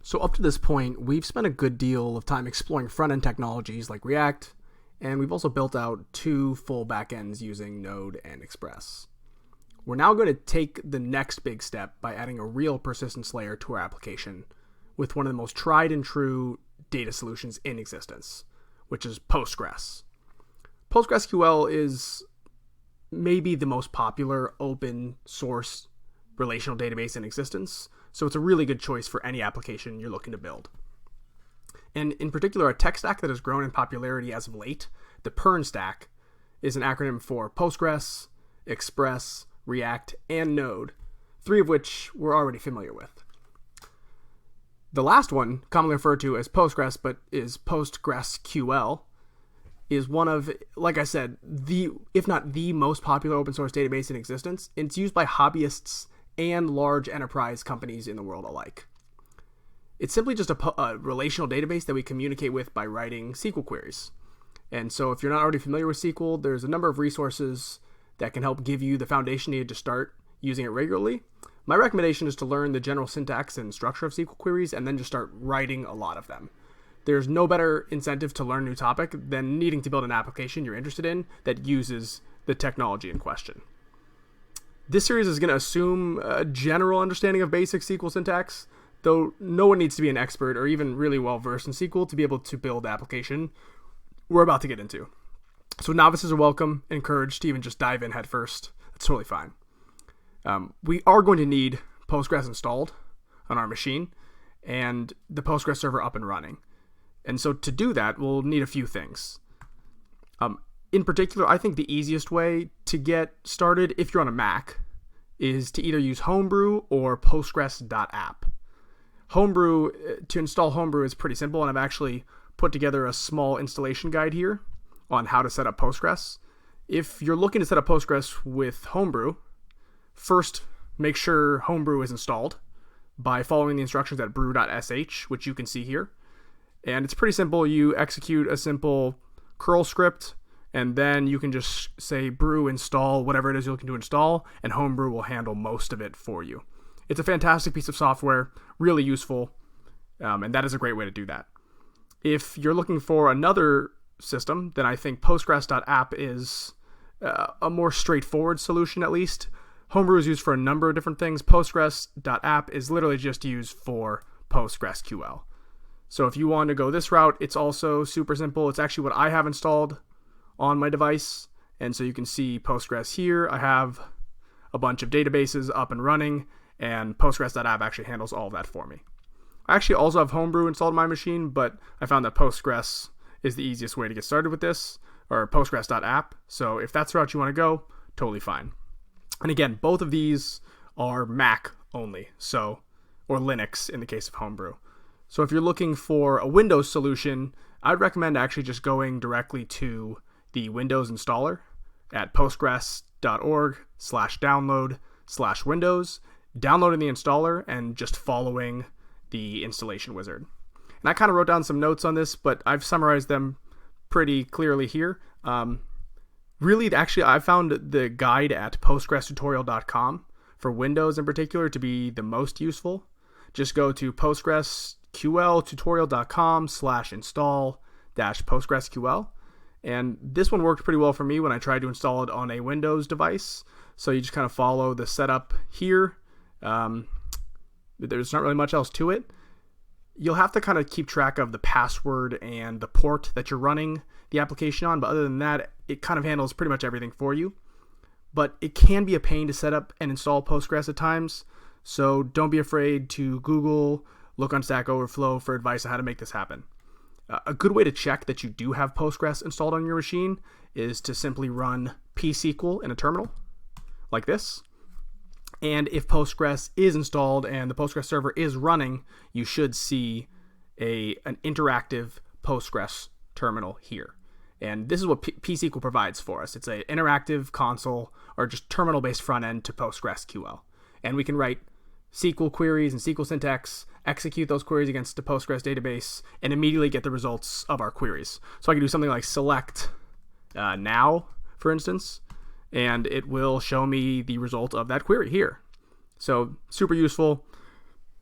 So up to this point, we've spent a good deal of time exploring front-end technologies like React, and we've also built out 2 full backends using Node and Express. We're now going to take the next big step by adding a real persistence layer to our application with one of the most tried and true data solutions in existence, which is Postgres. PostgreSQL is maybe the most popular open source relational database in existence, so it's a really good choice for any application you're looking to build. And in particular, a tech stack that has grown in popularity as of late, the PERN stack, is an acronym for Postgres, Express, React, and Node, 3 of which we're already familiar with. The last one, commonly referred to as Postgres but is PostgreSQL, is one of, like I said, if not the most popular open source database in existence. It's used by hobbyists and large enterprise companies in the world alike. It's simply just a relational database that we communicate with by writing SQL queries. And so if you're not already familiar with SQL, there's a number of resources that can help give you the foundation needed to start using it regularly. My recommendation is to learn the general syntax and structure of SQL queries and then just start writing a lot of them. There's no better incentive to learn a new topic than needing to build an application you're interested in that uses the technology in question. This series is going to assume a general understanding of basic SQL syntax, though no one needs to be an expert or even really well versed in SQL to be able to build the application we're about to get into. So novices are welcome, encouraged to even just dive in head first. That's totally fine. We are going to need Postgres installed on our machine and the Postgres server up and running. And so to do that, we'll need a few things. In particular, I think the easiest way to get started, if you're on a Mac, is to either use Homebrew or Postgres.app. To install Homebrew is pretty simple, and I've actually put together a small installation guide here on how to set up Postgres. If you're looking to set up Postgres with Homebrew, first make sure Homebrew is installed by following the instructions at brew.sh, which you can see here. And it's pretty simple. You execute a simple curl script, and then you can just say brew install whatever it is you're looking to install, and Homebrew will handle most of it for you. It's a fantastic piece of software, really useful, and that is a great way to do that. If you're looking for another system, then I think Postgres.app is a more straightforward solution, at least. Homebrew is used for a number of different things. Postgres.app is literally just used for PostgreSQL. So if you want to go this route, it's also super simple. It's actually what I have installed on my device. And so you can see Postgres here. I have a bunch of databases up and running, and Postgres.app actually handles all of that for me. I actually also have Homebrew installed on my machine, but I found that Postgres is the easiest way to get started with this, or Postgres.app. So if that's the route you want to go, totally fine. And again, both of these are Mac only, or Linux in the case of Homebrew. So if you're looking for a Windows solution, I'd recommend actually just going directly to the Windows installer at postgres.org/download/Windows, downloading the installer, and just following the installation wizard. And I kind of wrote down some notes on this, but I've summarized them pretty clearly here. Actually, I found the guide at postgrestutorial.com for Windows in particular to be the most useful. Just go to postgresqltutorial.com/install-postgresql. And this one worked pretty well for me when I tried to install it on a Windows device. So you just kind of follow the setup here. There's not really much else to it. You'll have to kind of keep track of the password and the port that you're running the application on, but other than that, it kind of handles pretty much everything for you. But it can be a pain to set up and install Postgres at times, so don't be afraid to Google, look on Stack Overflow for advice on how to make this happen. A good way to check that you do have Postgres installed on your machine is to simply run psql in a terminal, like this. And if Postgres is installed and the Postgres server is running, you should see an interactive Postgres terminal here. And this is what psql provides for us. It's an interactive console or just terminal-based front end to PostgreSQL. And we can write SQL queries and SQL syntax, execute those queries against the Postgres database, and immediately get the results of our queries. So I can do something like select now, for instance, and it will show me the result of that query here. So super useful.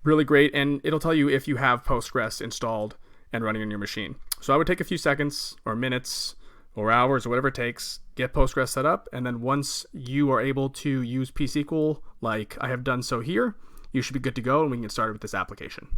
really great, and it'll tell you if you have Postgres installed and running on your machine. So I would take a few seconds or minutes or hours or whatever it takes, get Postgres set up, and then once you are able to use pSQL like I have done so here, you should be good to go and we can get started with this application.